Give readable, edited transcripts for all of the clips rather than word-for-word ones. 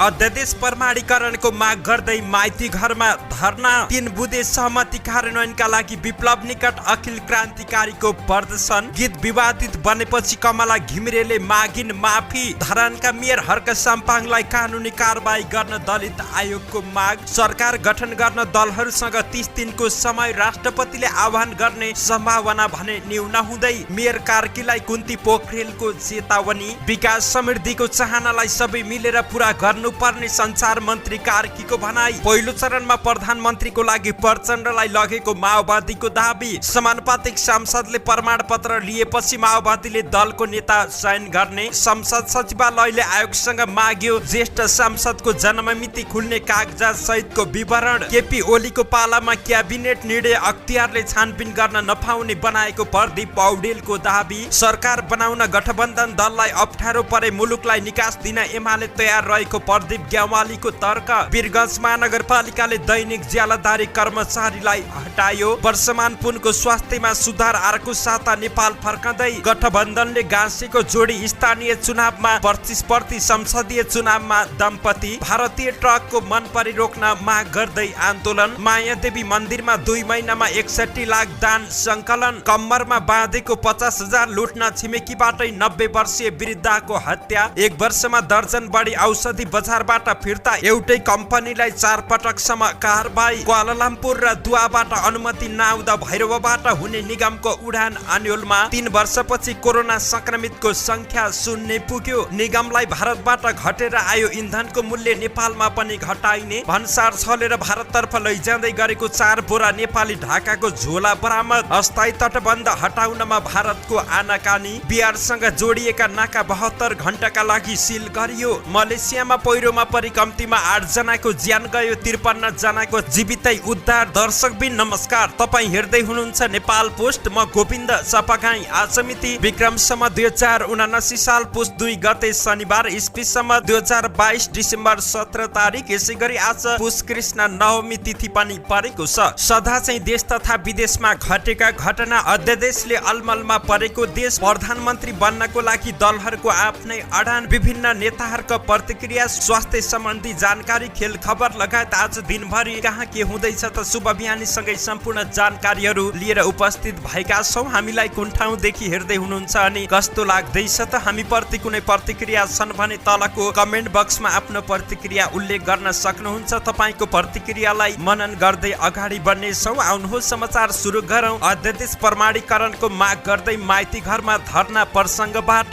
अध्यादेश प्रमाणीकरणको माग गर्दै माइती घरमा धरना। 3 बुँदे सहमति कार्यान्वयनका लागि विप्लव निकट अखिल क्रान्तिकारीको प्रदर्शन। गीत विवादित बनेपछि कमला घिमिरेले मागिन माफी। धरानका मेयर हर्क साम्पाङलाई कानुनी कारबाही गर्न दलित आयोगको माग। सरकार गठन गर्न दलहरूसँग 30 दिनको समय। राष्ट्रपतिले आह्वान गर्ने सम्भावना भने न्यून हुँदै। मेयर कार्कीलाई कुन्ती पोखरेलको चेतावनी। विकास समृद्धिको चाहनालाई सबै मिलेर पूरा गर्नुपर्ने संचार मन्त्री कार्कीको भनाई। पहिलो चरणमा प्रधानमन्त्रीको लागि प्रचण्डलाई लगेको माओवादीको दाबी। समानुपातिक सांसदले प्रमाणपत्र लिएपछि माओवादीले दलको नेता चयन गर्ने। संसद सचिवालयले आयोगसँग माग्यो ज्येष्ठ सांसदको जन्ममिति खुल्ने कागजात सहितको विवरण। केपी ओलीको पालामा क्याबिनेट निर्णय अख्तियारले छानबिन गर्न नपाउने बनाएको प्रदीप पौडेलको दाबी। सरकार बनाउन गठबन्धन दललाई अप्ठ्यारो परे मुलुकलाई निकास दिन एमाले तयार रहेको प्रदीप ग्यावालीको तर्क। वीरगञ्ज महानगरपालिकाले दैनिक ज्यालादारी कर्मचारीलाई हटायो। वर्षमान पुनको स्वास्थ्यमा सुधार अर्को साता नेपाल फर्कँदै। गठबन्धनले गाँसेको जोडी स्थानीय चुनावमा प्रतिस्पर्धी संसदीय चुनावमा दम्पति। भारतीय ट्रकको मन परी रोक्न माग गर्दै आन्दोलन। मायादेवी मन्दिरमा 2 महिनामा 61 लाख दान संकलन। कम्मरमा बाँधेको 50,000 लुट्न छिमेकीबाटै 90 वर्षीय वृद्धको हत्या। 1 वर्षमा दर्जन बढी औषधि बजारबाट फिर्ता। एउटै कम्पनीलाई 4 पटकसम्म कारबाही। क्वालालम्पुर र दुवाबाट अनुमति नआउँदा भैरवबाट हुने निगमको उडान अन्यलमा। 3 वर्षपछि कोरोना संक्रमितको संख्या 0 पुग्यो। निगमलाई भारतबाट घटेर आयो इन्धनको मूल्य नेपालमा पनि घटाइने। भन्सार छलेर भारततर्फ लैजाँदै गरेको 4 बोरा नेपाली ढाकाको झोला बरामद। अस्थायी तटबन्ध हटाउनमा भारतको आनाकानी। बिहारसँग जोडिएका नाका 72 घण्टाका लागि सिल गरियो। मलेसियामा पहिरोमा परि कम्तीमा 8 जनाको ज्यान गयो। 53 जनाको जीवितै उद्धार। दर्शकबिन नमस्कार, तपाईँ हेर्दै हुनुहुन्छ नेपाल पोस्ट। म गोविन्द सपागाई। आज मिति विक्रमसम्म 2079 साल पुस 2 गते शनिबार, इस्वीसम्म 2022 डिसेम्बर 17 तारिक। यसै गरी आज पुस कृष्ण नवमी तिथि पनि परेको छ। सदा चाहिँ देश तथा विदेशमा घटेका घटना। अध्यादेशले अलमलमा परेको देश। प्रधानमन्त्री बन्नको लागि दलहरूको आफ्नै अडान। विभिन्न नेताहरूको प्रतिक्रिया। स्वास्थ्य सम्बन्धी जानकारी, खेल खबर लगायत आज दिनभरि कहाँ के हुँदैछ त शुभ बिहानीसँगै सम्पूर्ण जानकारीहरू लिएर उपस्थित भएका छौँ। हामीलाई कुन ठाउँदेखि हेर्दै हुनुहुन्छ अनि कस्तो लाग्दैछ त हामी प्रति कुनै प्रतिक्रिया छन् भने तलको कमेन्ट बक्समा आफ्नो प्रतिक्रिया उल्लेख गर्न सक्नुहुन्छ। तपाईँको प्रतिक्रियालाई मनन गर्दै अगाडि बढ्नेछौँ। आउनुहोस् समाचार सुरु गरौँ। अध्यादेश प्रमाणीकरणको माग गर्दै माइती घरमा धरना प्रसङ्गबाट।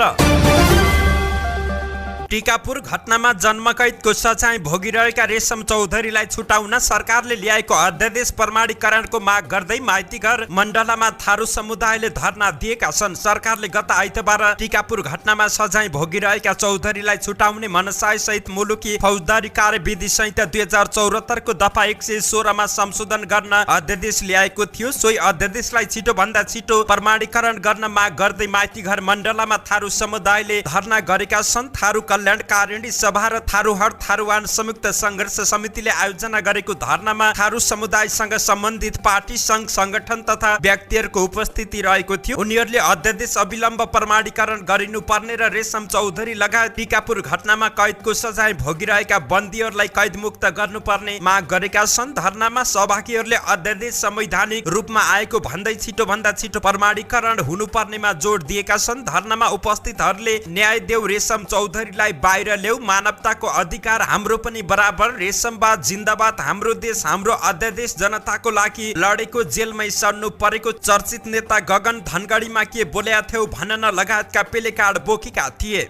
टिकापुर घटनामा जन्मकैदको सजाय भोगिरहेका रेशम चौधरीलाई छुटाउन सरकारले ल्याएको अध्यादेश प्रमाणीकरणको माग गर्दै माइती घर मण्डलामा थारू समुदायले धरना दिएका छन्। सरकारले गत आइतबार टिकापुर घटनामा सजाय भोगिरहेका चौधरीलाई छुटाउने मनसाय सहित मुलुकी फौजदारी कार्यविधि संहिता 2074 को दफा 116 मा संशोधन गर्न अध्यादेश ल्याएको थियो। सोही अध्यादेशलाई छिटोभन्दा छिटो प्रमाणीकरण गर्न माग गर्दै माइती घर मण्डलामा थारू समुदायले धरना गरेका छन्। थारू कल्याणकारिणी सभा र थारूहट थारूवान संयुक्त संघर्ष समितिले आयोजना गरेको धरनामा थारू समुदायसँग सम्बन्धित पार्टी संघ संगठन तथा व्यक्तिहरूको उपस्थिति रहेको थियो। उनीहरूले अध्यादेश अविलम्ब प्रमाणीकरण गरिनुपर्ने र रेशम चौधरी लगायत टिकापुर घटनामा कैदको सजाय भोगिरहेका बन्दीहरूलाई कैदमुक्त गर्नुपर्ने माग गरेका छन्। धरनामा सहभागीहरूले अध्यादेश संवैधानिक रूपमा आएको भन्दै छिटोभन्दा छिटो प्रमाणीकरण हुनुपर्नेमा जोड दिएका छन्। धरनामा उपस्थितहरूले न्याय देऊ, रेशम चौधरीलाई बाहिर ल्याऊ, मानवताको अधिकार हाम्रो पनि बराबर, रेशमवाद जिन्दाबाद, हाम्रो देश हाम्रो अध्यादेश, जनताको लागि लडेको जेलमै सड्नु परेको चर्चित नेता गगन धनगढीमा के बोल्या थियौ भन्न लगायतका पेले कार्ड बोकेका थिए।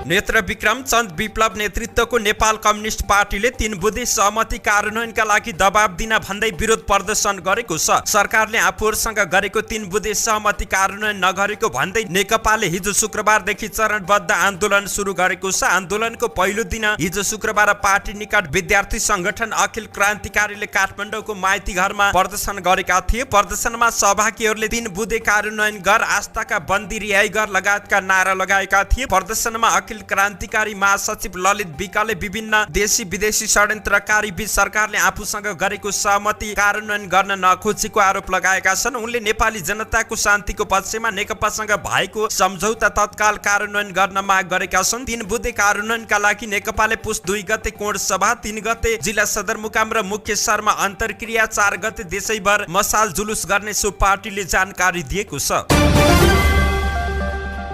नेत्र विक्रम चन्द विप्लव नेतृत्वको नेपाल कम्युनिस्ट पार्टीले 3 बुँदे सहमति कार्यान्वयनका लागि दबाब दिन भन्दै विरोध प्रदर्शन गरेको छ। सरकारले आफूहरूसँग गरेको 3 बुँदे सहमति कार्यान्वयन नगरेको भन्दै नेकपाले हिजो शुक्रबारदेखि चरणबद्ध आन्दोलन सुरु गरेको छ। आन्दोलनको पहिलो दिन हिजो शुक्रबार पार्टी निकट विद्यार्थी संगठन अखिल क्रान्तिकारीले काठमाडौँको माइती घरमा प्रदर्शन गरेका थिए। प्रदर्शनमा सहभागीहरूले 3 बुँदे कार्यान्वयन गर, आस्थाका बन्दी रिहाई गर लगायतका नारा लगाएका थिए। प्रदर्शनमा अखिल अखिल क्रान्तिकारी महासचिव ललित विकले विभिन्न देशी विदेशी षड्यन्त्रकारी बीच सरकारले आफूसँग गरेको सहमति कार्यान्वयन गर्न नखोजेको आरोप लगाएका छन्। उनले नेपाली जनताको शान्तिको पक्षमा नेकपासँग भएको सम्झौता तत्काल कार्यान्वयन गर्न माग गरेका छन्। 3 बुँदे कार्यान्वयनका लागि नेकपाले पुस 2 गते कोण सभा, 3 गते जिल्ला सदरमुकाम र मुख्य शहरमा अन्तर्क्रिया, 4 गते देशैभर मसाल जुलुस गर्ने सो पार्टीले जानकारी दिएको छ।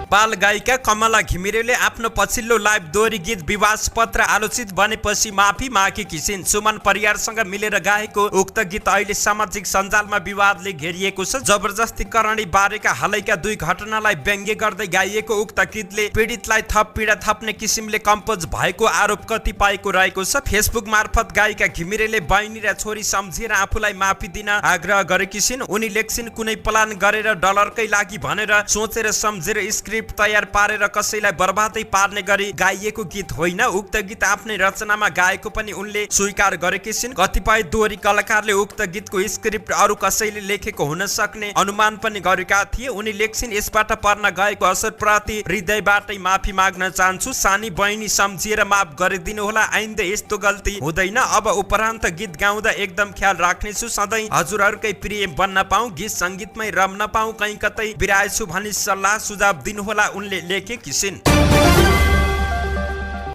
बाल गायिका कमला घिमिरेले आफ्नो पछिल्लो लाइभ दोहोरी गीत विवादस्पद र आलोचित बनेपछि माफी मागेकी छिन्। सुमन परियारसँग मिलेर गाएको उक्त गीत अहिले सामाजिक सञ्जालमा विवादले घेरिएको छ। जबरजस्ती करणी बारेका हालैका 2 घटनालाई व्यङ्ग्य गर्दै गाइएको उक्त गीतले पीडितलाई थप पीडा थप्ने किसिमले कम्पोज भएको आरोप कतिपयको रहेको छ। फेसबुक मार्फत गायिका घिमिरेले बहिनी र छोरी सम्झेर आफूलाई माफी दिन आग्रह गरेकी छिन्। उनी लेख्छिन्, कुनै प्लान गरेर डलरकै लागि भनेर सोचेर सम्झेर स्क्रिप्ट तयार पारेर कसैलाई बर्बादै पार्ने गरी गाइएको गीत होइन। उक्त गीत आफ्नै रचनामा गाएको पनि उनले स्वीकार गरेकी छिन्। कतिपय दोहोरी कलाकारले उक्त गीतको स्क्रिप्ट अरू कसैले लेखेको हुन सक्ने अनुमान पनि गरेका थिए। उनी लेख्छिन्, यसबाट पर्न गएको असरप्रति हृदयबाटै माफी माग्न चाहन्छु। सानी बहिनी सम्झिएर माफ गरिदिनु होला। आइन्दा यस्तो गल्ती हुँदैन। अब उपरान्त गीत गाउँदा एकदम ख्याल राख्नेछु। सधैँ हजुरहरूकै प्रिय बन्न पाऊँ, गीत सङ्गीतमै रम्न पाऊँ, कहीँ कतै बिराएछु भनी सल्लाह सुझाव दिनुहोला उनले लेखेकी छिन्।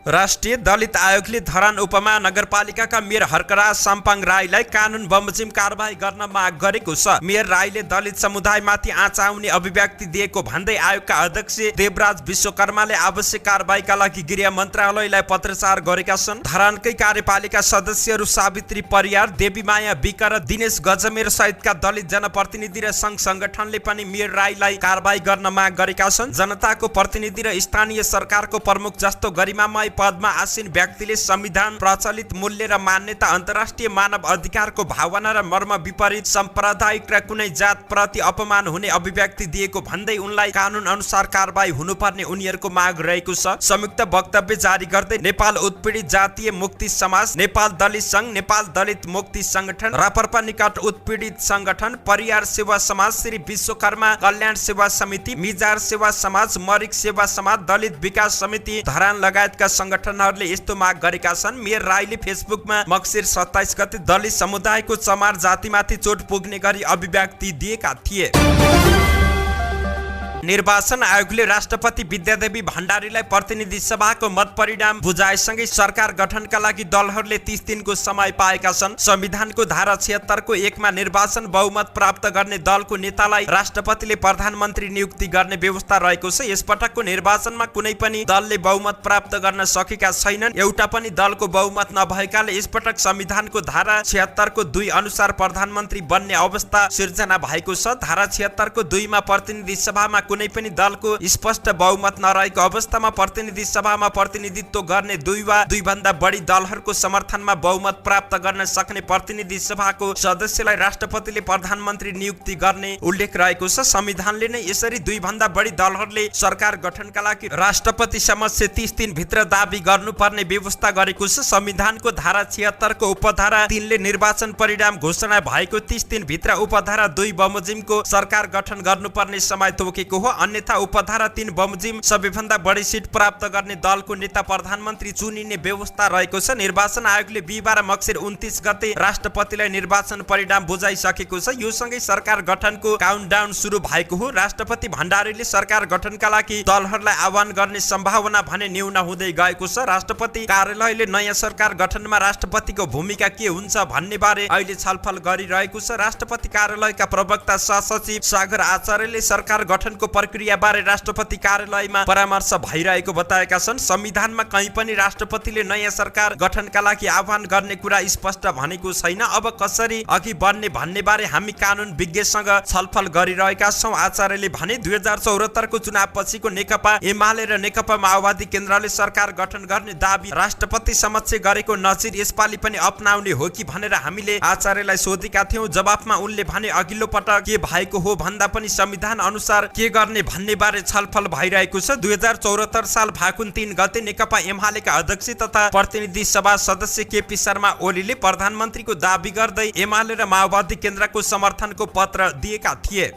राष्ट्रिय दलित आयोगले धरान उपमहानगरपालिकाका मेयर हर्कराज साम्पाङ राईलाई कानुन बमोजिम कारबाही गर्न माग गरेको छ। मेयर राईले दलित समुदायमाथि आँच आउने अभिव्यक्ति दिएको भन्दै आयोगका अध्यक्ष देवराज विश्वकर्माले आवश्यक कारबाहीका लागि गृह मन्त्रालयलाई पत्रचार गरेका छन्। धरानकै कार्यपालिका सदस्यहरू सावित्री परियार, देवीमाया विक र दिनेश गजमेर सहितका दलित जनप्रतिनिधि र सङ्घ सङ्गठनले पनि मेयर राईलाई कारबाही गर्न माग गरेका छन्। जनताको प्रतिनिधि र स्थानीय सरकारको प्रमुख जस्तो गरिमामय पदमा आसीन व्यक्तिले संविधान, प्रचलित मूल्य र मान्यता, अन्तर्राष्ट्रिय मानव अधिकारको भावना र मर्म विपरीत साम्प्रदायिक र कुनै जात प्रति अपमान हुने अभिव्यक्ति दिएको भन्दै उनलाई कानुन अनुसार कारबाही हुनुपर्ने उनीहरूको माग रहेको छ। संयुक्त वक्तव्य जारी गर्दै नेपाल उत्पीडित जातीय मुक्ति समाज, नेपाल दलित सङ्घ, नेपाल दलित मुक्ति सङ्गठन, रापरपा निकट उत्पीडित सङ्गठन, परियार सेवा समाज, श्री विश्वकर्मा कल्याण सेवा समिति, मिजार सेवा समाज, मरिक सेवा समाज, दलित विकास समिति धरान लगायतका संगठनहरूले यस्तो माग गरेका छन्। मेयर राईले फेसबुकमा मक्सिर 27 गते दलित समुदायको चमार जातिमाथि चोट पुग्ने गरी अभिव्यक्ति दिएका थिए। निर्वाचन आयोगले राष्ट्रपति विद्यादेवी भण्डारीलाई प्रतिनिधि सभाको मत परिणाम बुझाएसँगै सरकार गठनका लागि दलहरूले 30 दिनको समय पाएका छन्। संविधानको धारा 76 को 1 मा निर्वाचन बहुमत प्राप्त गर्ने दलको नेतालाई राष्ट्रपतिले प्रधानमन्त्री नियुक्ति गर्ने व्यवस्था रहेको छ। यसपटकको निर्वाचनमा कुनै पनि दलले बहुमत प्राप्त गर्न सकेका छैनन्। एउटा पनि दलको बहुमत नभएकाले यसपटक संविधानको धारा 76 को 2 अनुसार प्रधानमन्त्री बन्ने अवस्था सिर्जना भएको छ। धारा 76 को 2 मा प्रतिनिधि सभामा कुनै पनि दलको स्पष्ट बहुमत नरहेको अवस्थामा प्रतिनिधि सभामा प्रतिनिधित्व गर्ने 2 वा 2 भन्दा बढी दलहरूको समर्थनमा बहुमत प्राप्त गर्न सक्ने प्रतिनिधि सभाको सदस्यलाई राष्ट्रपतिले प्रधानमन्त्री नियुक्ति गर्ने उल्लेख रहेको छ। संविधानले नै यसरी 2 भन्दा बढी दलहरूले सरकार गठनका लागि राष्ट्रपति समक्ष 30 दिन भित्र दाबी गर्नुपर्ने व्यवस्था गरेको छ। संविधानको धारा 76 को उपधारा 3 ले निर्वाचन परिणाम घोषणा भएको 30 दिन भित्र उपधारा 2 बमोजिमको सरकार गठन गर्नुपर्ने समय तोकेको हो। अन्यथा उपधारा 3 बमोजिम सबैभन्दा बढी सिट प्राप्त गर्ने दलको नेता प्रधानमन्त्री चुनिने व्यवस्था रहेको छ। निर्वाचन आयोगले बिहीबार मक्सिर 29 गते राष्ट्रपतिलाई निर्वाचन परिणाम बुझाइसकेको छ। यो सँगै सरकार गठनको काउन्टडाउन सुरु भएको हो। राष्ट्रपति भण्डारीले सरकार गठनका लागि दलहरूलाई आह्वान गर्ने सम्भावना भने न्यून हुँदै गएको छ। राष्ट्रपति कार्यालयले नयाँ सरकार गठनमा राष्ट्रपतिको भूमिका के हुन्छ भन्ने बारे अहिले छलफल गरिरहेको छ। राष्ट्रपति कार्यालयका प्रवक्ता सहसचिव सागर आचार्यले सरकार गठनको प्रक्रिया बारे राष्ट्रपति कार्यालयमा परामर्श भइरहेको बताएका छन्। संविधानमा कहीँ पनि राष्ट्रपतिले नयाँ सरकार गठनका लागि आह्वान गर्ने कुरा स्पष्ट भनेको छैन। अब कसरी अघि बढ्ने भन्ने बारे हामी कानुन विज्ञसँग छलफल गरिरहेका छौँ, आचार्यले भने। 2074 को चुनाव पछिको नेकपा एमाले र नेकपा माओवादी केन्द्रले सरकार गठन गर्ने दाबी राष्ट्रपति समक्ष गरेको नजिर यसपालि पनि अपनाउने हो कि भनेर हामीले आचार्यलाई सोधेका थियौं। जवाफमा उनले भने, अघिल्लो पटक के भएको हो भन्दा पनि संविधान अनुसार के गर्ने भन्ने बारे छलफल भइरहेको छ। 2074 साल फागुन 3 गते नेकपा एमालेका अध्यक्ष तथा प्रतिनिधि सभा सदस्य केपी शर्मा ओलीले प्रधानमन्त्रीको दाबी गर्दै एमाले र माओवादी केन्द्रको समर्थनको पत्र दिएका थिए।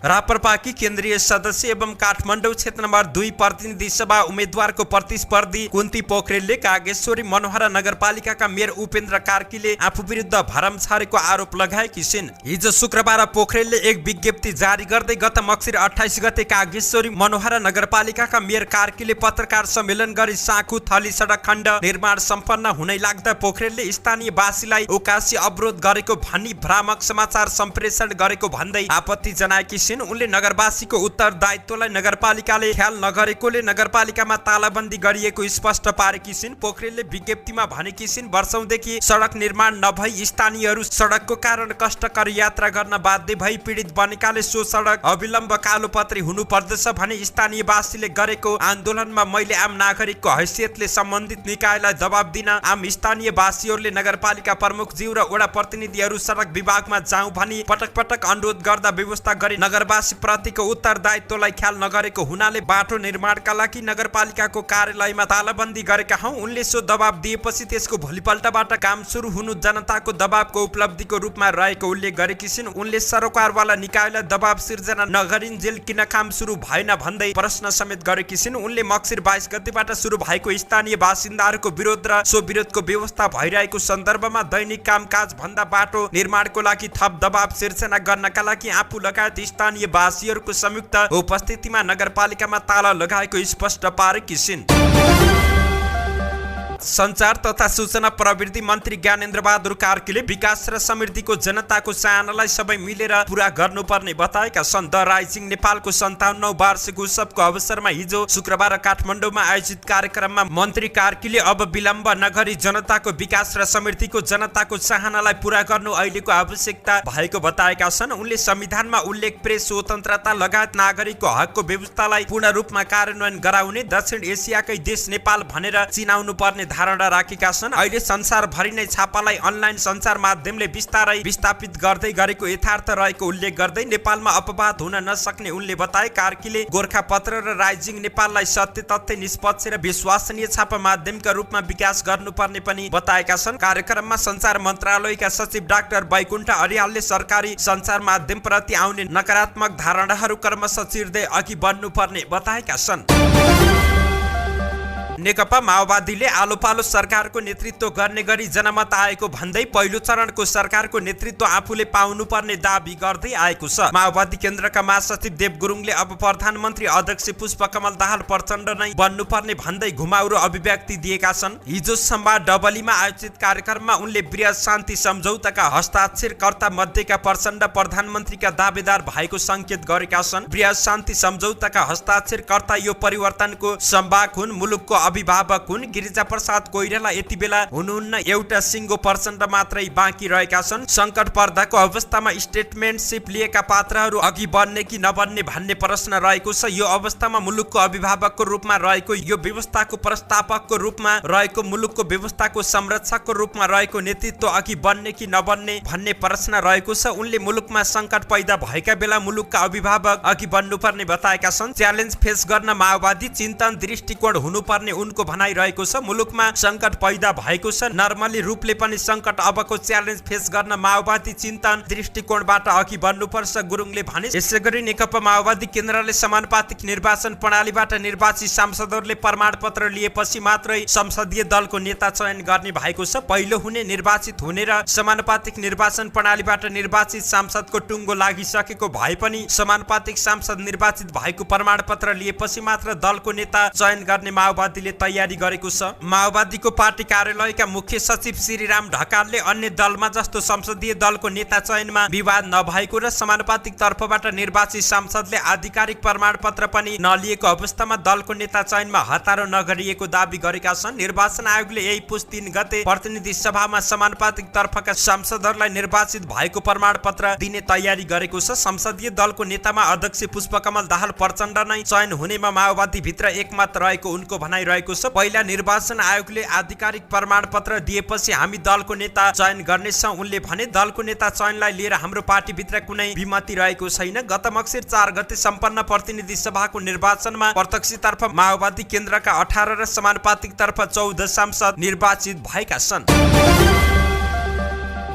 राप्रपाकी केन्द्रीय सदस्य एवं काठमाडौँ क्षेत्र नम्बर 2 प्रतिनिधि सभा उम्मेद्वारको प्रतिस्पर्धी कुन्ती पोखरेलले कागेश्वरी मनोहरा नगरपालिकाका मेयर उपेन्द्र कार्कीले आफू विरुद्ध भरम छारेको आरोप लगाएकी छिन्। हिजो शुक्रबार पोखरेलले एक विज्ञप्ति जारी गर्दै गत मक्सिर 28 गते कागेश्वरी मनोहरा नगरपालिकाका मेयर कार्कीले पत्रकार सम्मेलन गरी साँखु थली सडक खण्ड निर्माण सम्पन्न हुनै लाग्दा पोखरेलले स्थानीयवासीलाई उकासी अवरोध गरेको भनी भ्रामक समाचार सम्प्रेषण गरेको भन्दै आपत्ति जनाएकी छिन्। उनले नगरवासीको उत्तरदायित्वलाई नगरपालिकाले ख्याल नगरेकोले नगरपालिकामा तालाबन्दी गरिएको स्पष्ट पारेकी छिन्। पोखरेलले विज्ञप्तिमा भनेकी छिन् वर्षौंदेखि सडक निर्माण नभई स्थानीयहरू सडकको कारण कष्टकर यात्रा गर्न बाध्य भई पीडित बनेकाले सो सडक अविलम्ब कालोपत्री हुनुपर्दछ भने स्थानीयवासीले गरेको आन्दोलनमा मैले आम नागरिकको हैसियतले सम्बन्धित निकायलाई जवाब दिन आम स्थानीयवासीहरूले नगरपालिका प्रमुखज्यू र वडा प्रतिनिधिहरू सडक विभागमा जाउँ भनी पटक पटक अनुरोध गर्दा व्यवस्था गरी नगरवासी प्रतिको उत्तरदायित्वलाई ख्याल नगरेको हुनाले बाटो निर्माणका लागि नगरपालिकाको कार्यालयमा तालाबन्दी गरेका हौं। उनले सो दबाब दिएपछि त्यसको भोलिपल्टबाट काम सुरु हुनु जनताको दबाबको उपलब्धिको रूपमा रहेको उल्लेख गरेकी छिन्। उनले सरकारवाला निकायलाई दबाब सिर्जना नगरिन्जेल किन काम सुरु भएन भन्दै प्रश्न समेत गरेकी छिन्। उनले मक्सिर 22 गतेबाट सुरु भएको स्थानीय बासिन्दाहरूको विरोध र सो विरोधको व्यवस्था भइरहेको सन्दर्भमा दैनिक कामकाज भन्दा बाटो निर्माणको लागि थप दबाब सिर्जना गर्नका लागि आफू लगायत स्थानीय वासीहरूको संयुक्त उपस्थितिमा नगरपालिकामा ताला लगाएको स्पष्ट पारेकी छिन्। सञ्चार तथा सूचना प्रविधि मन्त्री ज्ञानेन्द्र बहादुर कार्कीले विकास र समृद्धिको जनताको चाहनालाई सबै मिलेर पूरा गर्नुपर्ने बताएका छन्। द राइजिङ नेपालको 57औं वार्षिक उत्सवको अवसरमा हिजो शुक्रबार काठमाडौँमा आयोजित कार्यक्रममा मन्त्री कार्कीले अब विलम्ब नगरी जनताको विकास र समृद्धिको जनताको चाहनालाई पूरा गर्नु अहिलेको आवश्यकता भएको बताएका छन्। उनले संविधानमा उल्लेख प्रेस स्वतन्त्रता लगायत नागरिकको हकको व्यवस्थालाई पूर्ण रूपमा कार्यान्वयन गराउने दक्षिण एसियाकै देश नेपाल भनेर चिनाउनु पर्ने धारणा राखेका छन्। अहिले संसारभरि नै छापालाई अनलाइन सञ्चार माध्यमले बिस्तारै विस्थापित गर्दै गरेको यथार्थ रहेको उल्लेख गर्दै नेपालमा अपवाद हुन नसक्ने उनले बताए। कार्कीले गोरखापत्र र राइजिङ नेपाललाई सत्य तथ्य निष्पक्ष र विश्वसनीय छापा माध्यमका रूपमा विकास गर्नुपर्ने पनि बताएका छन्। कार्यक्रममा सञ्चार मन्त्रालयका सचिव डाक्टर बैकुण्ठ अर्यालले सरकारी सञ्चार माध्यमप्रति आउने नकारात्मक धारणाहरू क्रमशः चिर्दै अघि बढ्नुपर्ने बताएका छन्। नेकपा माओवादीले आलोपालो सरकारको नेतृत्व गर्ने गरी जनमत आएको भन्दै पहिलो चरणको सरकारको नेतृत्व आफूले पाउनुपर्ने दाबी गर्दै आएको छ। माओवादी केन्द्रका महासचिव देव गुरुङले अब प्रधानमन्त्री अध्यक्ष पुष्पकमल दाहाल प्रचण्ड नै बन्नुपर्ने भन्दै घुमाउरो अभिव्यक्ति दिएका छन्। हिजो सोमबार डबलीमा आयोजित कार्यक्रममा उनले बृहत शान्ति सम्झौताका हस्ताक्षरकर्ता मध्येका प्रचण्ड प्रधानमन्त्रीका दावेदार भएको संकेत गरेका छन्। बृहत शान्ति सम्झौताका हस्ताक्षरकर्ता यो परिवर्तनको सम्भाग हुन्, मुलुकको अभिभावक हुन्। गिरिजा प्रसाद कोइराला यति बेला हुनुहुन्न, एउटा सिङ्गो प्रचण्ड मात्रै बाँकी रहेका छन्। संकट पर्दाको अवस्थामा स्टेटमेन्टसिप लिएका पात्रहरू अघि बढ्ने कि नबढ्ने भन्ने प्रश्न रहेको छ। यो अवस्थामा मुलुकको अभिभावकको रूपमा रहेको, यो व्यवस्थाको प्रस्तावकको रूपमा रहेको, मुलुकको व्यवस्थाको संरक्षकको रूपमा रहेको नेतृत्व अघि बढ्ने कि नबढ्ने भन्ने प्रश्न रहेको छ। उनले मुलुकमा संकट पैदा भएका बेला मुलुकका अभिभावक अघि बढ्नुपर्ने बताएका छन्। च्यालेन्ज फेस गर्न माओवादी चिन्तन दृष्टिकोण हुनुपर्ने उनको भनाइ रहेको छ। मुलुकमा संकट पैदा भएको छ, नर्मली रूपले पनि संकट अबको च्यालेन्ज फेस गर्न माओवादी चिन्तन दृष्टिकोणबाट अघि बढ्नुपर्छ गुरुङले भने। यसैगरी नेकपा माओवादी केन्द्रले समानुपातिक निर्वाचन प्रणालीबाट निर्वाचित सांसदहरूले प्रमाणपत्र लिएपछि मात्रै संसदीय दलको नेता चयन गर्ने भएको छ। पहिलो हुने, निर्वाचित हुने र समानुपातिक निर्वाचन प्रणालीबाट निर्वाचित सांसदको टुङ्गो लागिसकेको भए पनि समानुपातिक सांसद निर्वाचित भएको प्रमाणपत्र लिएपछि मात्र दलको नेता चयन गर्ने माओवादीले तयारी गरेको छ। माओवादीको पार्टी कार्यालयका मुख्य सचिव श्रीराम ढकालले अन्य दलमा जस्तो संसदीय दलको नेता चयनमा विवाद नभएको र समानुपातिक तर्फबाट निर्वाचित सांसदले आधिकारिक प्रमाणपत्र पनि नलिएको अवस्थामा दलको नेता चयनमा हतारो नगरिएको दावी गरेका छन्। निर्वाचन आयोगले यही पुस 3 गते प्रतिनिधि सभामा समानुपातिक तर्फका सांसदहरूलाई निर्वाचित भएको प्रमाणपत्र दिने तयारी गरेको छ। संसदीय दलको नेतामा अध्यक्ष पुष्पकमल दाहाल प्रचण्ड नै चयन हुनेमा माओवादी भित्र एकमत रहेको उनको भनाइ रहेको छ। पहिला निर्वाचन आयोगले आधिकारिक प्रमाणपत्र दिएपछि हामी दलको नेता चयन गर्नेछौँ उनले भने। दलको नेता चयनलाई लिएर हाम्रो पार्टीभित्र कुनै विमति रहेको छैन। गत मक्सिर 4 गते सम्पन्न प्रतिनिधि सभाको निर्वाचनमा प्रत्यक्षतर्फ माओवादी केन्द्रका 18 र समानुपातिक तर्फ 14 सांसद निर्वाचित भएका छन्।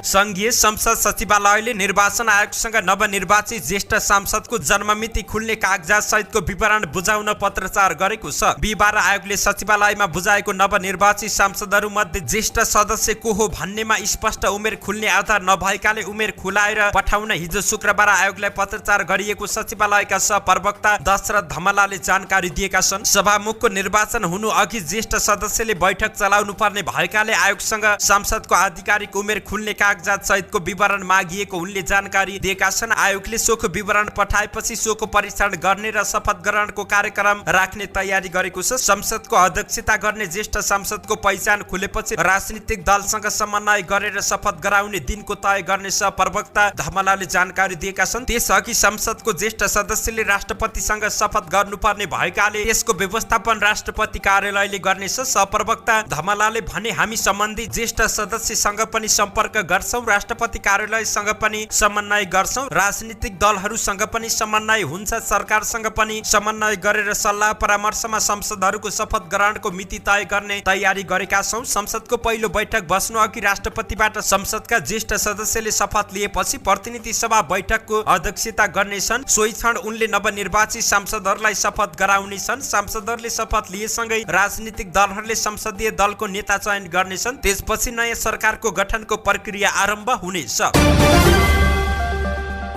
संघीय संसद सचिवालयले निर्वाचन आयोगसँग नवनिर्वाचित ज्येष्ठ सांसदको जन्ममिति खुल्ने कागजात सहितको विवरण बुझाउन पत्रचार गरेको छ। बिहिबार आयोगले सचिवालयमा बुझाएको नवनिर्वाचित सांसदहरू मध्ये ज्येष्ठ सदस्य को हो भन्नेमा स्पष्ट उमेर खुल्ने आधार नभएकाले उमेर खुलाएर पठाउन हिजो शुक्रबार आयोगलाई पत्रचार गरिएको सचिवालयका सहप्रवक्ता दशरथ धमलाले जानकारी दिएका छन्। सभामुखको निर्वाचन हुनु अघि ज्येष्ठ सदस्यले बैठक चलाउनु पर्ने भएकाले आयोगसँग सांसदको आधिकारिक उमेर खुल्ने कागजात सहितको विवरण मागिएको उनले जानकारी दिएका छन्। आयोगले सोको विवरण पठाएपछि सोको परीक्षण गर्ने र शपथ ग्रहणको कार्यक्रम राख्ने तयारी गरेको छ। संसदको अध्यक्षता गर्ने ज्येष्ठ सांसदको पहिचान खुलेपछि राजनीतिक दलसँग समन्वय गरेर शपथ गराउने दिनको तय गर्ने सहप्रवक्ता धमलाले जानकारी दिएका छन्। त्यसअघि संसदको ज्येष्ठ सदस्यले राष्ट्रपतिसँग शपथ गर्नुपर्ने भएकाले यसको व्यवस्थापन राष्ट्रपति कार्यालयले गर्नेछ। सहप्रवक्ता धमलाले भने हामी सम्बन्धित ज्येष्ठ सदस्यसँग पनि सम्पर्क गर्छौं, राष्ट्रपति कार्यालयसँग पनि समन्वय गर्छौं, राजनीतिक दलहरूसँग पनि समन्वय हुन्छ, सरकारसँग पनि समन्वय गरेर सल्लाह परामर्शमा संसदहरूको शपथ ग्रहणको मिति तय गर्ने तयारी गरेका छौं। संसदको पहिलो बैठक बस्नु अघि राष्ट्रपतिबाट संसदका ज्येष्ठ सदस्यले शपथ लिएपछि प्रतिनिधि सभा बैठकको अध्यक्षता गर्नेछन्। सोही क्षण उनले नवनिर्वाचित सांसदहरूलाई शपथ गराउनेछन्। सांसदहरूले शपथ लिएसँगै राजनीतिक दलहरूले संसदीय दलको नेता चयन गर्नेछन्। त्यसपछि नयाँ सरकारको गठनको प्रक्रिया आरम्भ हुनेछ।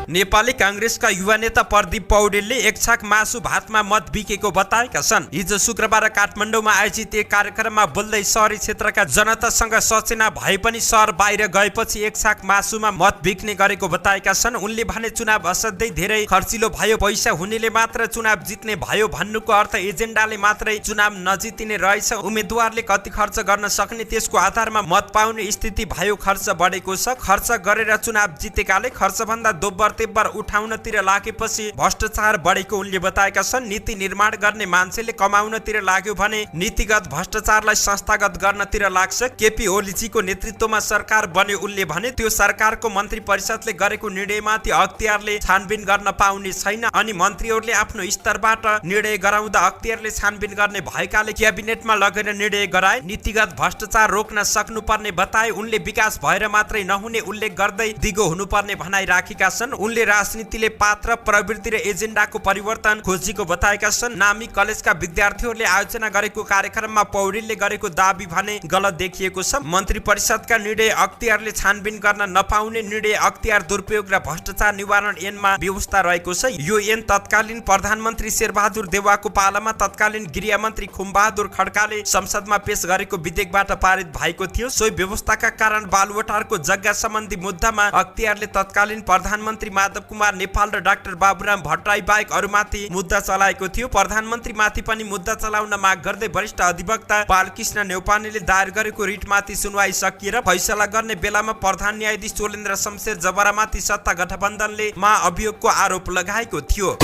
नेपाली कांग्रेसका युवा नेता प्रदीप पौडेलले एक छाक मासु भातमा मत बिकेको बताएका छन्। हिजो शुक्रबार काठमाडौँमा आयोजित एक कार्यक्रममा बोल्दै शहरी क्षेत्रका जनतासँग सचेतना भए पनि शहर बाहिर गएपछि एक छाक मासुमा मत बिक्ने गरेको बताएका छन्। उनले भने चुनाव असाध्यै धेरै खर्चिलो भयो, पैसा हुनेले मात्र चुनाव जित्ने भयो भन्नुको अर्थ एजेन्डाले मात्रै चुनाव नजितिने रहेछ। उम्मेदवारले कति खर्च गर्न सक्ने त्यसको आधारमा मत पाउने स्थिति भयो, खर्च बढेको छ। खर्च गरेर चुनाव जितेकाले खर्चभन्दा दोब्बर तेब्बर उठाउनतिर लागेपछि भ्रष्टाचार बढेको उनले बताएका छन्। नीति निर्माण गर्ने मान्छेले कमाउनतिर लाग्यो भने नीतिगत भ्रष्टाचारलाई संस्थागत गर्नतिर लाग्छ। केपी ओलीजीको नेतृत्वमा सरकार बन्यो उनले भने। त्यो सरकारको मन्त्री परिषदले गरेको निर्णयमाथि अख्तियारले छानबिन गर्न पाउने छैन अनि मन्त्रीहरूले आफ्नो स्तरबाट निर्णय गराउँदा अख्तियारले छानबिन गर्ने भएकाले क्याबिनेटमा लगेर निर्णय गराए। नीतिगत भ्रष्टाचार रोक्न सक्नुपर्ने बताए उनले। विकास भएर मात्रै नहुने उल्लेख गर्दै दिगो हुनुपर्ने भनाइ राखेका छन्। उनले राजनीतिले पात्र प्रवृत्ति र एजेन्डाको परिवर्तन खोजेको बताएका छन्। नामी कलेजका विद्यार्थीहरूले आयोजना गरेको कार्यक्रममा पौडेलले गरेको दाबी भने गलत देखिएको छ। मन्त्री परिषदका निर्णय अख्तियारले छानबिन गर्न नपाउने, निर्णय अख्तियार दुरुपयोग र भ्रष्टाचार निवारण ऐनमा व्यवस्था रहेको छ। यो ऐन तत्कालीन प्रधानमन्त्री शेरबहादुर देउवाको पालामा तत्कालीन गृहमन्त्री खुमबहादुर खड्काले संसदमा पेश गरेको विधेयकबाट पारित भएको थियो। सोही व्यवस्थाका कारण बालुवाटारको जग्गा सम्बन्धी मुद्दामा अख्तियारले तत्कालीन प्रधानमन्त्री माधव कुमार नेपाल र डाक्टर बाबुराम भट्टराई बाहेक अरूमाथि मुद्दा चलाएको थियो। प्रधानमन्त्री माथि पनि मुद्दा चलाउन माग गर्दै वरिष्ठ अधिवक्ता बालकृष्ण न्यौपानेले दायर गरेको रिटमाथि सुनवाई सकिएर फैसला गर्ने बेलामा प्रधान न्यायाधीश चोलेन्द्र शमशेर जबरामाथि सत्ता गठबन्धनले महाअभियोगको आरोप लगाएको थियो।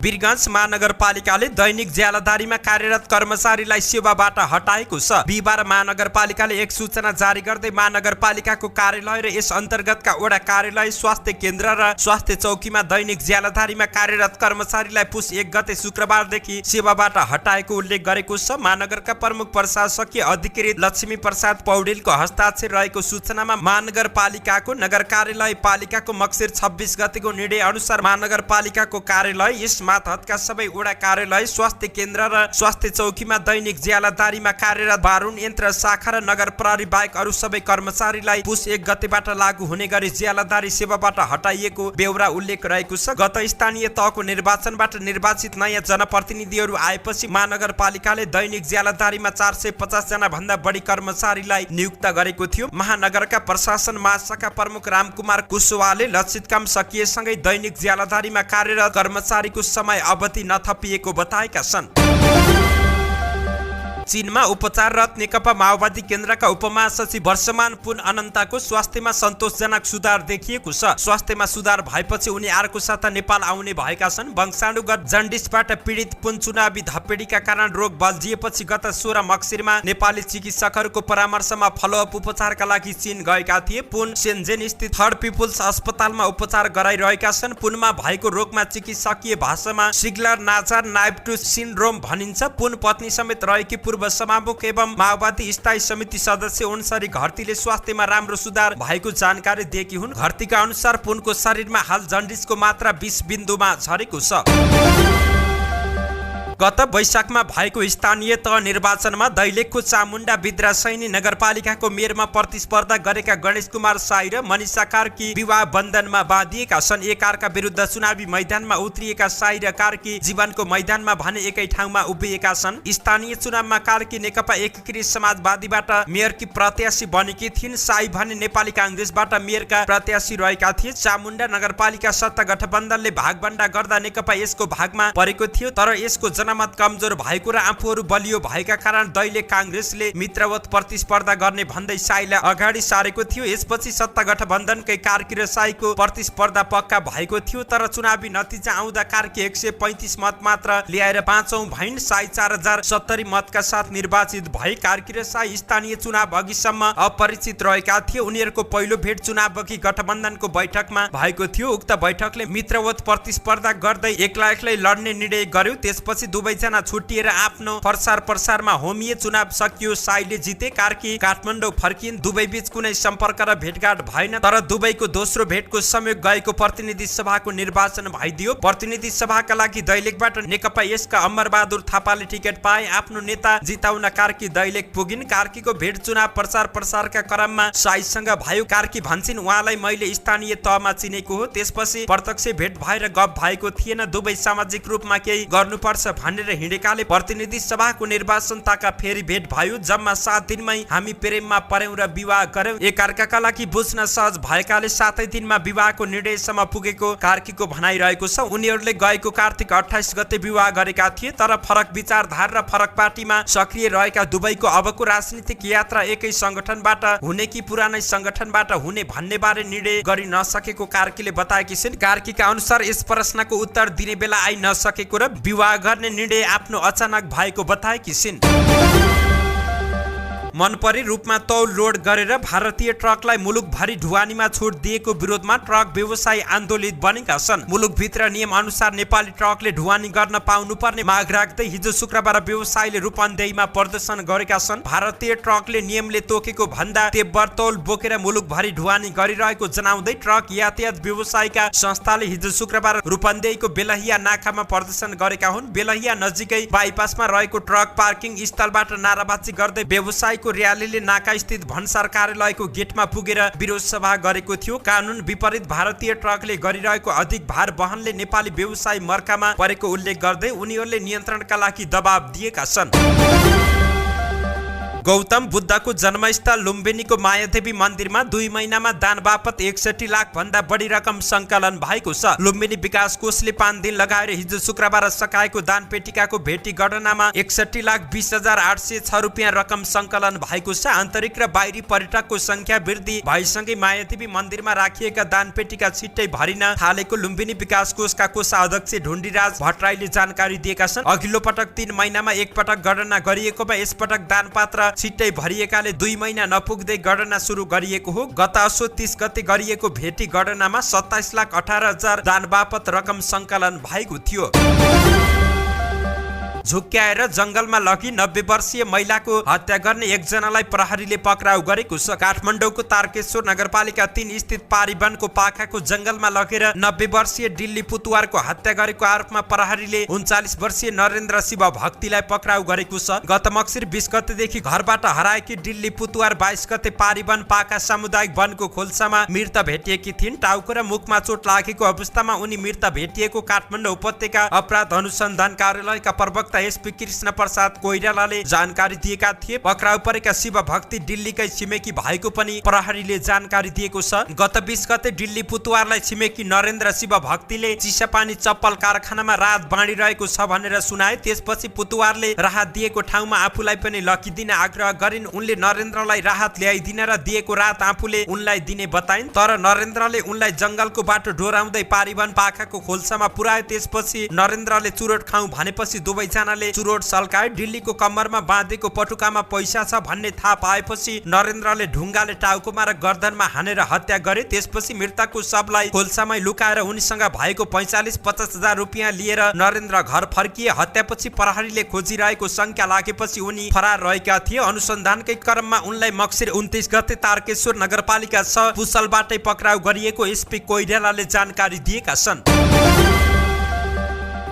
वीरगञ्ज महानगरपालिकाले दैनिक ज्यालादारीमा कार्यरत कर्मचारीलाई सेवाबाट हटाएको छ। बिहिबार महानगरपालिकाले एक सूचना जारी गर्दै महानगरपालिकाको कार्यालय र यस अन्तर्गतका वडा कार्यालय, स्वास्थ्य केन्द्र र स्वास्थ्य चौकीमा दैनिक ज्यालादारीमा कार्यरत कर्मचारीलाई पुस 1 गते शुक्रबारदेखि सेवाबाट हटाएको उल्लेख गरेको छ। महानगरका प्रमुख प्रशासकीय अधिकृत लक्ष्मी प्रसाद पौडेलको हस्ताक्षर रहेको सूचनामा महानगरपालिकाको नगर कार्यालय पालिकाको मक्सिर 26 गतेको निर्णय अनुसार महानगरपालिकाको कार्यालय, यस मातहतका सबै वडा कार्यालय, स्वास्थ्य केन्द्र र स्वास्थ्य चौकीमा दैनिक ज्यालादारीमा कार्यरत बारुण यन्त्र शाखा र नगर प्रहरी बाहेक अरू सबै कर्मचारीलाई पुस 1 गतेबाट लागू हुने गरी ज्यालादारी सेवाबाट हटाइएको बेहोरा उल्लेख रहेको छ। गत स्थानीय तहको निर्वाचनबाट निर्वाचित नयाँ जनप्रतिनिधिहरू आएपछि महानगरपालिकाले दैनिक ज्यालादारीमा 450 जना भन्दा बढी कर्मचारीलाई नियुक्त गरेको थियो। महानगरका प्रशासन महाशाखा प्रमुख रामकुमार कुशवाहाले लक्षित काम सकिएसँगै दैनिक ज्यालादारीमा कार्यरत कर्मचारीको समय अवधि नथपिएको बताएका छन्। चीनमा उपचाररत नेकपा माओवादी केन्द्रका उपमहासचिव वर्षमान पुन अनन्तको स्वास्थ्यमा सन्तोषजनक सुधार देखिएको छ। स्वास्थ्यमा सुधार भएपछि उनी अर्को साता नेपाल आउने भएका छन्। वंशाणुगत जन्डिसबाट पीडित पुन चुनावी धपेडीका कारण रोग बल्झिएपछि गत 16 मक्सिरमा नेपाली चिकित्सकहरूको परामर्शमा फलोअप उपचारका लागि चीन गएका थिए। पुन सेन्जेन स्थित थर्ड पिपुल्स अस्पतालमा उपचार गराइरहेका छन्। पुनमा भएको रोगमा चिकित्सकीय भाषामा सिग्लर नाजार नाइभ टु सिन्ड्रोम भनिन्छ। पुन पत्नी समेत रहेकी पूर्व सभामुख एवं माओवादी स्थायी समिति सदस्य ओन्सरी घरतीले स्वास्थ्यमा राम्रो सुधार भएको जानकारी दिएकी हुन्। घरतीका अनुसार पुनको शरीरमा हाल जन्डिसको मात्रा 20 बिन्दुमा झरेको छ। गत वैशाखमा भएको स्थानीय तह निर्वाचनमा दैलेखको चामुण्डा बिद्रासैनी नगरपालिकाको मेयरमा प्रतिस्पर्धा गरेका गणेश कुमार साई र मनिषा कार्की विवाह बन्धनमा बाँधिएका छन्। एकअर्का विरुद्ध चुनावी मैदानमा उत्रिएका साई र कार्की जीवनको मैदानमा भने एकै ठाउँमा उभिएका छन्। स्थानीय चुनावमा कार्की नेकपा एकीकृत समाजवादीबाट मेयरकी प्रत्याशी बनेकी थिइन्। साई भने नेपाली कांग्रेसबाट मेयरका प्रत्याशी रहेका थिए। चामुण्डा नगरपालिका सत्ता गठबन्धनले भागभण्डा गर्दा नेकपा यसको भागमा परेको थियो, तर यसको जनमत कमजोर भएको र आफूहरू बलियो भएका कारण दैलेख कांग्रेसले मित्रवत प्रतिस्पर्धा गर्ने भन्दै साईलाई अगाडि सारेको थियो। यसपछि सत्ता गठबन्धनकै कार्की र साईको प्रतिस्पर्धा पक्का भएको थियो, तर चुनावी नतिजा आउँदा कार्की 135 मत मात्र ल्याएर पाँचौं भइन्। साई 4070 मतका साथ निर्वाचित भए। कार्की र साई स्थानीय चुनाव अघिसम्म अपरिचित रहेका थिए। उनीहरूको पहिलो भेट चुनाव अघि गठबन्धनको बैठकमा भएको थियो। उक्त बैठकले मित्रवत प्रतिस्पर्धा गर्दै एक्लै एक्लै लड्ने निर्णय गर्यो। त्यसपछि दुवैजना छुट्टिएर आफ्नो प्रसारमा होमिए। चुनाव सकियो, साईले जिते। कार्की काठमाडौँ फर्किन्। दुवै बीच कुनै सम्पर्क र भेटघाट भएन, तर दुवैको दोस्रो भेटको संयोग गएको प्रतिनिधि सभाको निर्वाचन भइदियो। प्रतिनिधि सभाका लागि दैलेखबाट नेकपा यसका अमरबहादुर थापाले टिकट पाए। आफ्नो नेता जिताउन कार्की दैलेख पुगिन्। कार्कीको भेट चुनाव प्रसारका क्रममा साईसँग भयो। कार्की भन्छन्, उहाँलाई मैले स्थानीय तहमा चिनेको हो, त्यसपछि प्रत्यक्ष भेट भएर गफ भएको थिएन। दुवै सामाजिक रूपमा केही गर्नुपर्छ भनेर हिँडेकाले प्रतिनिधि सभाको निर्वाचन ताका फेरि भेट भयो। जम्मा 7 दिनमै हामी प्रेममा पर्यौं र विवाह गर्यौं। एकअर्काका लागि बुझ्न सहज भएकाले 7 दिनमा विवाहको निर्णयसम्म पुगेको कार्कीको भनाइरहेको छ। उनीहरूले गएको कार्तिक 28 गते विवाह गरेका थिए, तर फरक विचारधारा र फरक पार्टीमा सक्रिय रहेका दुवैको अबको राजनीतिक यात्रा एकै संगठनबाट हुने कि पुरानै संगठनबाट हुने भन्ने बारे निर्णय गरि नसकेको कार्कीले बताएकी छिन्। कार्कीका अनुसार यस प्रश्नको उत्तर दिने बेला आइ नसकेको र विवाह गर्ने निर्णय आफ्नो अचानक भएको बताएकी छिन्। मनपरी रूपमा तौल लोड गरेर भारतीय ट्रकलाई मुलुकभरि ढुवानीमा छुट दिएको विरोधमा ट्रक व्यवसायी आन्दोलित बनेका छन्। मुलुकभित्र नियम अनुसार नेपाली ट्रकले ढुवानी गर्न पाउनुपर्ने माग राख्दै हिजो शुक्रबार व्यवसायीले रूपन्देहीमा प्रदर्शन गरेका छन्। भारतीय ट्रकले नियमले तोकेको भन्दा तेब्बर तौल बोकेर मुलुकभरि ढुवानी गरिरहेको जनाउँदै ट्रक यातायात व्यवसायीका संस्थाले हिजो शुक्रबार रूपन्देहीको बेलहिया नाकामा प्रदर्शन गरेका हुन्। बेलहिया नजिकै बाइपासमा रहेको ट्रक पार्किङ स्थलबाट नाराबाजी गर्दै व्यवसायी र्यालीले नाका स्थित भन्सार कार्यालयको गेटमा पुगेर विरोध सभा गरेको थियो। कानून विपरीत भारतीय ट्रकले गरिरहेको अधिक भार वहनले नेपाली व्यवसायी मर्कामा परेको उल्लेख गर्दै उनीहरूले नियन्त्रणका लागि दबाब दिएका छन्। गौतम बुद्धको जन्मस्थल लुम्बिनीको मायादेवी मन्दिरमा 2 महिनामा दान बापत 61 लाख भन्दा बढी रकम संकलन भएको छ। लुम्बिनी विकास कोषले 5 दिन लगाएर हिजो शुक्रबार सकाएको दान पेटिकाको भेटी गणनामा 61,20,806 रुपियाँ रकम संकलन भएको छ। आन्तरिक र बाहिरी पर्यटकको संख्या वृद्धि भएसँगै मायादेवी मन्दिरमा राखिएका दान पेटिका छिट्टै भरिन थालेको लुम्बिनी विकास कोषका कोषाध्यक्ष ढुण्डीराज भट्टराईले जानकारी दिएका छन्। अघिल्लो पटक 3 महिनामा एक पटक गणना गरिएकोमा यसपटक दानपात्र छिट्टै भरिएकाले 2 महिना नपुग्दै गणना सुरु गरिएको हो। गत असोज 30 गते गरिएको भेटी गणनामा 27,18,000 दान बापत रकम संकलन भएको थियो। झुक्क्याएर जंगलमा लगी 90 वर्षीय महिलाको हत्या गर्ने एकजनालाई प्रहरीले पक्राउ गरेको छ। काठमाडौँको तारकेश्वर नगरपालिका 3 स्थित पारीवनको पाखाको जंगलमा लगेर 90 वर्षीय दिल्ली पुतुवारको हत्या गरेको आरोपमा प्रहरीले 39 वर्षीय नरेन्द्र शिव भक्तिलाई पक्राउ गरेको छ। गत मक्सिर 20 गतेदेखि घरबाट हराएकी दिल्ली पुतुवार 22 गते पारीवन पाखा सामुदायिक वनको खोल्सामा मृत भेटिएकी थिइन्। टाउको र मुखमा चोट लागेको अवस्थामा उनी मृत भेटिएको काठमाडौँ उपत्यका अपराध अनुसन्धान कार्यालयका प्रवक्ता एसपी कृष्ण प्रसाद कोइरालाले जानकारी दिएका थिए। पक्राउ परेका शिव भक्ति दिल्लीकै छिमेकी भएको पनि प्रहरीले जानकारी दिएको छ। गत 20 गते दिल्ली पुतुवारलाई छिमेकी नरेन्द्र शिव भक्तिले चिसापानी चप्पल कारखानामा राहत बाँडिरहेको छ भनेर सुनाए। त्यसपछि पुतुवारले राहत दिएको ठाउँमा आफूलाई पनि लकिदिन आग्रह गरिन्। उनले नरेन्द्रलाई राहत ल्याइदिन र दिएको राहत आफूले उनलाई दिने बताइन्, तर नरेन्द्रले उनलाई जंगलको बाटो डोराउँदै पारीवन पाखाको खोल्सामा पुर्याए। त्यसपछि नरेन्द्रले चुरोट खाऊ भनेपछि दुवैजना एकजनाले चुरोट सल्काए। दिल्लीको कम्मरमा बाँधेको पटुकामा पैसा छ भन्ने थाहा पाएपछि नरेन्द्रले ढुङ्गाले टाउकोमा र गर्दनमा हानेर हत्या गरे। त्यसपछि मृतकको शवलाई खोल्सामै लुकाएर उनीसँग भएको 45-50 हजार रुपियाँ लिएर नरेन्द्र घर फर्किए। हत्यापछि प्रहरीले खोजिरहेको शंका लागेपछि उनी फरार रहेका थिए। अनुसन्धानकै क्रममा उनलाई मक्सिर 29 गते तारकेश्वर नगरपालिका 6 पुसलबाटै पक्राउ गरिएको एसपी कोइरालाले जानकारी दिएका छन्।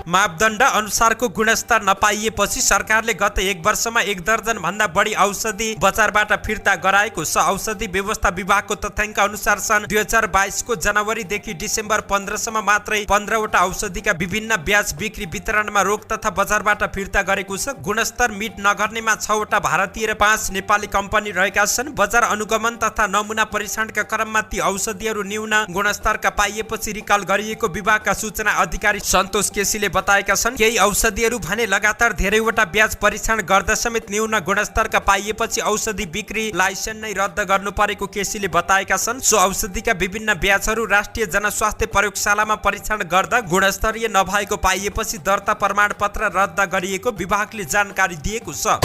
मापदण्ड अनुसारको गुणस्तर नपाइएपछि सरकारले गत 1 वर्षमा 1 दर्जन भन्दा बढी औषधि बजारबाट फिर्ता गराएको छ। औषधि व्यवस्था विभागको तथ्याङ्क अनुसार सन् 2022 को जनवरीदेखि डिसेम्बर 15 सम्म मात्रै 15 वटा औषधिका विभिन्न ब्याच बिक्री वितरणमा रोक तथा बजारबाट फिर्ता गरेको छ। गुणस्तर मिट नगर्नेमा 6 वटा भारतीय र 5 नेपाली कम्पनी रहेका छन्। बजार अनुगमन तथा नमुना परीक्षणका क्रममा ती औषधिहरू न्यून गुणस्तरका पाइएपछि रिकल गरिएको विभागका सूचना अधिकारी सन्तोष केसीले बताएका छन्। केही औषधिहरू भने लगातार धेरैवटा ब्याज परीक्षण गर्दा समेत न्यून गुणस्तरका पाइएपछि औषधि बिक्री लाइसेन्स नै रद्द गर्नु परेको केसीले बताएका छन्। सो औषधिका विभिन्न ब्याजहरू राष्ट्रिय जनस्वास्थ्य प्रयोगशालामा परीक्षण गर्दा गुणस्तरीय नभएको पाइएपछि दर्ता प्रमाणपत्र रद्द गरिएको विभागले जानकारी दिएको छ।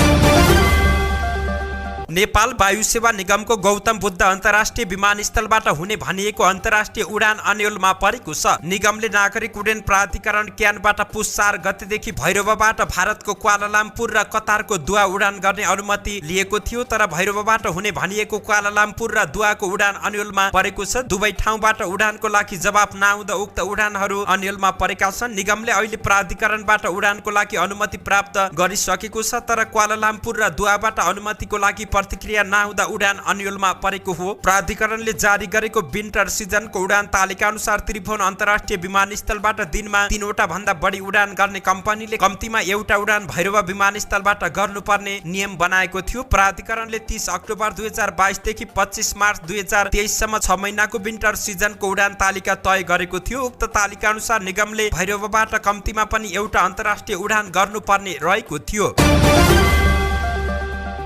नेपाल वायु सेवा निगमको गौतम बुद्ध अन्तर्राष्ट्रिय विमानस्थलबाट हुने भनिएको अन्तर्राष्ट्रिय उडान अन्यलमा परेको छ। निगमले नागरिक उड्डयन प्राधिकरण क्यानबाट पुस 4 गतेदेखि भैरवबाट भारतको क्वालालम्पुर र कतारको दुवा उडान गर्ने अनुमति लिएको थियो, तर भैरवबाट हुने भनिएको क्वालालम्पुर र दुवाको उडान अन्यलमा परेको छ। दुवै ठाउँबाट उडानको लागि जवाफ नआउँदा उक्त उडानहरू अन्यलमा परेका छन्। निगमले अहिले प्राधिकरणबाट उडानको लागि अनुमति प्राप्त गरिसकेको छ, तर क्वालालम्पुर र दुवाबाट अनुमतिको लागि प्रतिक्रिया नआउँदा उडान अन्यलमा परेको हो। प्राधिकरणले जारी गरेको विन्टर सिजनको उडान तालिका अनुसार त्रिभुवन अन्तर्राष्ट्रिय विमानस्थलबाट दिनमा 3 वटा भन्दा बढी उडान गर्ने कम्पनीले कम्तीमा एउटा उडान भैरव विमानस्थलबाट गर्नुपर्ने नियम बनाएको थियो। प्राधिकरणले 30 अक्टोबर 2022 देखि 25 मार्च 2023 सम्म 6 महिनाको विन्टर सिजनको उडान तालिका तय गरेको थियो। उक्त तालिका अनुसार निगमले भैरवबाट कम्तीमा पनि एउटा अन्तर्राष्ट्रिय उडान गर्नुपर्ने रहेको थियो।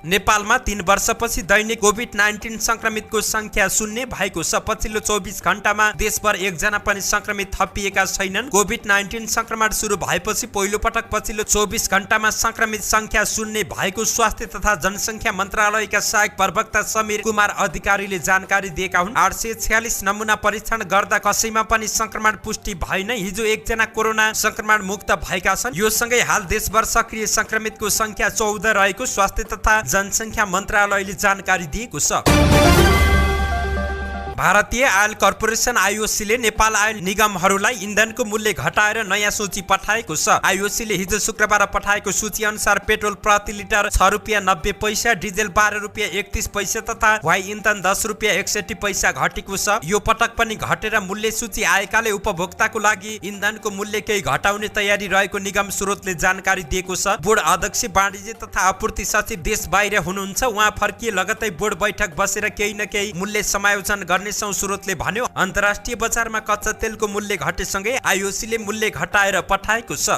नेपालमा 3 वर्षपछि दैनिक कोभिड-19 संक्रमितको संख्या शून्य भएको छ। पछिल्लो 24 घण्टामा देशभर 1 जना पनि संक्रमित थपिएका छैनन्। कोभिड-19 संक्रमण सुरु भएपछि पहिलो पटक पछिल्लो 24 घण्टामा संक्रमित संख्या शून्य भएको स्वास्थ्य तथा जनसंख्या मन्त्रालयका सहायक प्रवक्ता समीर कुमार अधिकारीले जानकारी दिएका हुन्। 846 नमुना परीक्षण गर्दा कसैमा पनि संक्रमण पुष्टि भएन। हिजो 1 जना कोरोना संक्रमण मुक्त भएका छन्। यो सँगै हाल देशभर सक्रिय संक्रमितको संख्या 14 रहेको स्वास्थ्य तथा जनसंख्या मन्त्रालयले जानकारी दिएको छ। भारतीय आयल कर्पोरेसन आईओसीले नेपाल आयल निगमहरूलाई इन्धनको मूल्य घटाएर नयाँ सूची पठाएको छ। आईओसीले हिजो शुक्रबार पठाएको सूची अनुसार पेट्रोल प्रति लिटर 6 रुपियाँ 90 पैसा, डिजेल 12 रुपियाँ 31 पैसा तथा वाइ इन्धन 10 रुपियाँ 61 पैसा घटेको छ। यो पटक पनि घटेर मूल्य सूची आएकाले उपभोक्ताको लागि इन्धनको मूल्य केही घटाउने तयारी रहेको निगम स्रोतले जानकारी दिएको छ। बोर्ड अध्यक्ष वाणिज्य तथा आपूर्ति सचिव देश बाहिर हुनुहुन्छ। उहाँ फर्किए लगतै बोर्ड बैठक बसेर केही न केही मूल्य समायोजन गर्ने स्रोतले भन्यो। अन्तर्राष्ट्रिय बजारमा कच्चा तेलको मूल्य घटेसँगै आईओसीले मूल्य घटाएर पठाएको छ।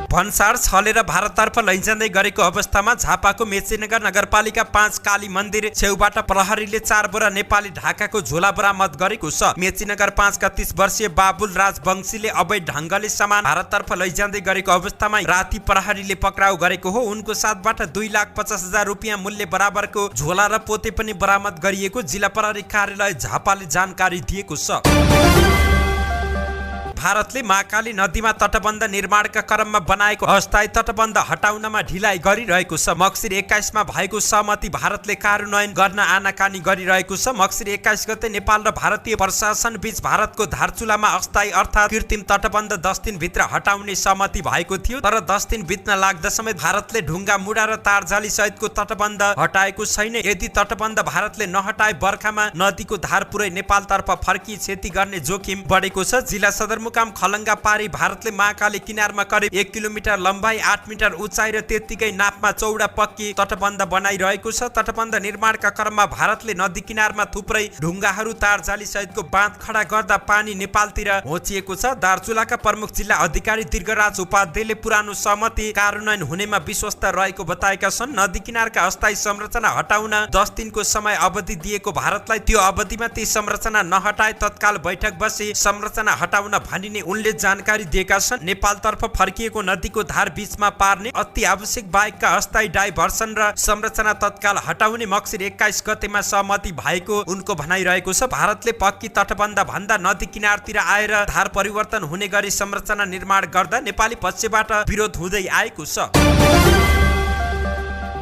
भन्सार छलेर भारततर्फ लैजाँदै गरेको अवस्थामा झापाको मेचीनगर नगरपालिका 5 काली मन्दिर छेउबाट प्रहरीले 4 बोरा नेपाली ढाकाको झोला बरामद गरेको छ। मेचीनगर 5 का 30 वर्षीय बाबुल राजवंशीले अवैध ढङ्गले सामान भारततर्फ लैजाँदै गरेको अवस्थामा राति प्रहरीले पक्राउ गरेको हो। उनको साथबाट 2,50,000 रुपियाँ मूल्य बराबरको झोला र पोते पनि बरामद गरिएको जिल्ला प्रहरी कार्यालय झापाले जानकारी दिएको छ। भारतले महाकाली नदीमा तटबन्ध निर्माणका क्रममा बनाएको अस्थायी तटबन्ध हटाउनमा ढिलाइ गरिरहेको छ। मक्सिर 21 मा भएको सहमति भारतले कार्यान्वयन गर्न आनाकानी गरिरहेको छ। मक्सिर 21 गते नेपाल र भारतीय प्रशासन बीच भारतको धारचुलामा अस्थायी अर्थात् कृत्रिम तटबन्ध 10 दिनभित्र हटाउने सहमति भएको थियो, तर 10 दिन बित्न लाग्दा समेत भारतले ढुङ्गा मुढा र तारजाली सहितको तटबन्ध हटाएको छैन। यदि तटबन्ध भारतले नहटाए बर्खामा नदीको धार पुरै नेपालतर्फ फर्की क्षति गर्ने जोखिम बढेको छ। जिल्ला सदरमुकाम खलङ्गा पारी भारतले महाकाली किनारमा करिब 1 किलोमिटर लम्बाइ 8 मिटर उचाइ र त्यत्तिकै नापमा चौडा पक्की तटबन्ध बनाइरहेको छ। तटबन्ध निर्माणका क्रममा भारतले नदी किनारमा थुप्रै ढुङ्गाहरू तारजाली सहितको बाँध खडा गर्दा पानी नेपालतिर होचिएको छ। दार्चुलाका प्रमुख जिल्ला अधिकारी दीर्घराज उपाध्यायले पुरानो सहमति कार्यान्वयन हुनेमा विश्वस्त रहेको बताएका छन्। नदी किनारका अस्थायी संरचना हटाउन 10 दिनको समय अवधि दिएको भारतलाई त्यो अवधिमा ती संरचना नहटाए तत्काल बैठक बसी संरचना हटाउन भनिने उनले जानकारी दिएका छन्। नेपालतर्फ फर्किएको नदीको धार बीचमा पार्ने, अति आवश्यक बाहेकका अस्थायी डाइभर्सन र संरचना तत्काल हटाउने मक्सिर 21 गतेमा सहमति भएको उनको भनाइरहेको छ। भारतले पक्की तटबन्ध भन्दा नदी किनारतिर आएर धार परिवर्तन हुने गरी संरचना निर्माण गर्दा नेपाली पक्षबाट विरोध हुँदै आएको छ।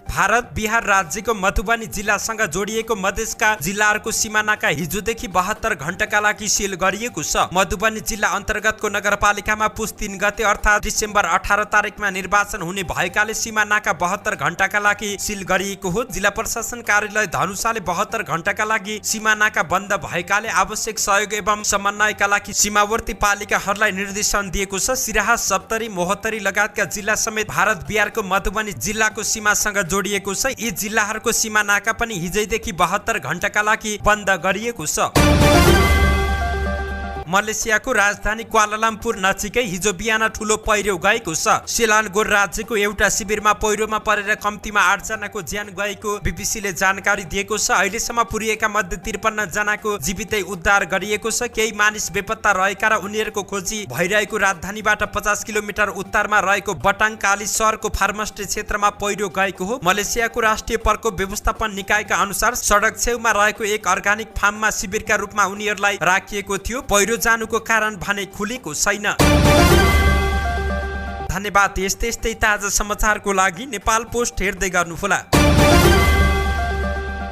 भारत बिहार राज्यको मधुबनी जिल्लासँग जोडिएको मधेसका जिल्लाहरूको सिमानाका हिजोदेखि 72 घण्टाका लागि सिल गरिएको छ। मधुबनी जिल्ला अन्तर्गतको नगरपालिकामा पुस 3 गते अर्थात् डिसेम्बर 18 तारिकमा निर्वाचन हुने भएकाले सिमानाका 72 घण्टाका लागि सिल गरिएको हो। जिल्ला प्रशासन कार्यालय धनुषाले 72 घण्टाका लागि सिमानाका बन्द भएकाले आवश्यक सहयोग एवं समन्वयका लागि सीमावर्ती पालिकाहरूलाई निर्देशन दिएको छ। सिराहा, सप्तरी, मोहत्तरी लगायतका जिल्ला समेत भारत बिहारको मधुबनी जिल्लाको सीमासँग जोडिएको छ। यी जिल्लाहरूको सीमानाका पनि हिजैदेखि 72 घण्टाका लागि बन्द गरिएको छ। मलेसियाको राजधानी क्वालालम्पुर नजिकै हिजो बिहान ठूलो पहिरो गएको छ। सेलानगोर राज्यको एउटा शिविरमा पहिरोमा परेर कम्तीमा 8 जनाको ज्यान गएको बीबीसीले जानकारी दिएको छ। अहिलेसम्म पुरिएका मध्ये 53 जनाको जीवितै उद्धार गरिएको छ। केही मानिस बेपत्ता रहेका र उनीहरूको खोजी भइरहेको राजधानीबाट 50 किलोमिटर उत्तरमा रहेको बटाङकाली सहरको फार्मस्टे क्षेत्रमा पहिरो गएको हो। मलेसियाको राष्ट्रिय प्रकोप व्यवस्थापन निकायका अनुसार सडक छेउमा रहेको एक अर्गानिक फार्ममा शिविरका रूपमा उनीहरूलाई राखिएको थियो। पहिरो जानुको कारण भने खुलेको छैन। धन्यवाद। यस्तै ताजा समाचारको लागि नेपाल पोस्ट हेर्दै गर्नुहोला।